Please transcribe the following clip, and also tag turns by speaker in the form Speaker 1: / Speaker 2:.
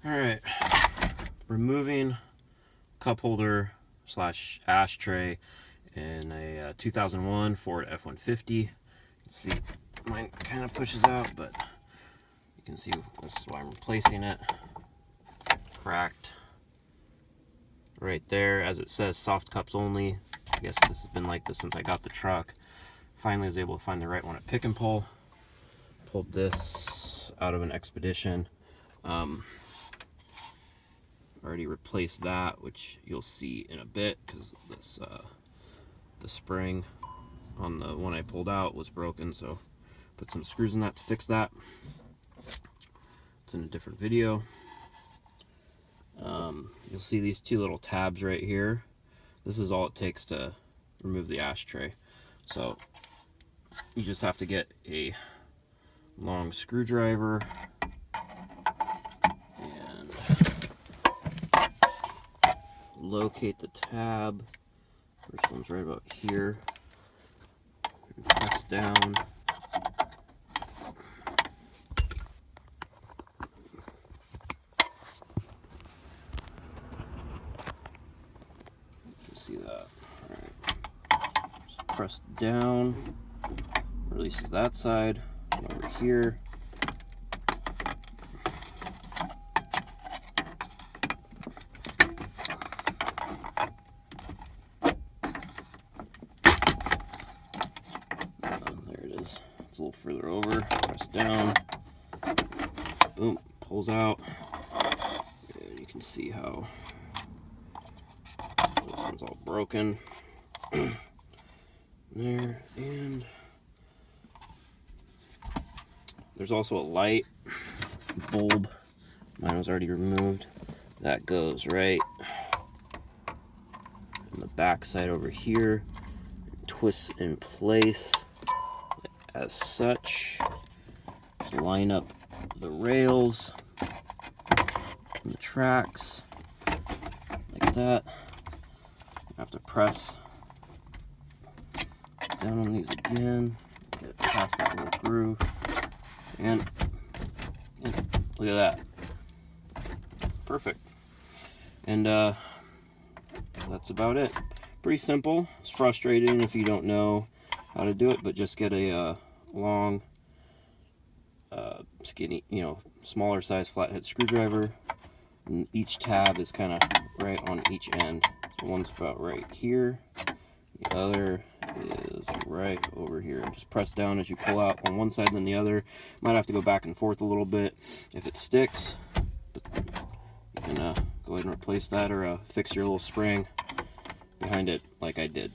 Speaker 1: Alright, removing cup holder slash ashtray in a 2001 Ford F-150. You can see mine kind of pushes out, but you can see this is why I'm replacing it. Cracked right there, as it says soft cups only. I guess this has been like this since I got the truck. Finally was able to find the right one at Pick and Pull. Pulled this out of an Expedition. Already replaced that, which you'll see in a bit, because this the spring on the one I pulled out was broken, so put some screws in that to fix that. It's in a different video. You'll see these two little tabs right here. This is all it takes to remove the ashtray. So you just have to get a long screwdriver and locate the tab. First one's right about here. Press down. You can see that. Alright. Just press down. Releases that side. Over here. There it is. It's a little further over. Press down. Boom. Pulls out. And you can see how this one's all broken. There. And there's also a light bulb. Mine was already removed. That goes right on the back side over here. Twists in place as such. Just line up the rails and the tracks like that. I have to press down on these again, get it past that little groove, and look at that. Perfect. And that's about it. Pretty simple. It's frustrating if you don't know how to do it, but just get a long, skinny, smaller size flathead screwdriver. And each tab is kind of right on each end. So one's about right here. The other is right over here. And just press down as you pull out on one side and then the other. Might have to go back and forth a little bit if it sticks. But you can go ahead and replace that, or fix your little spring behind it like I did.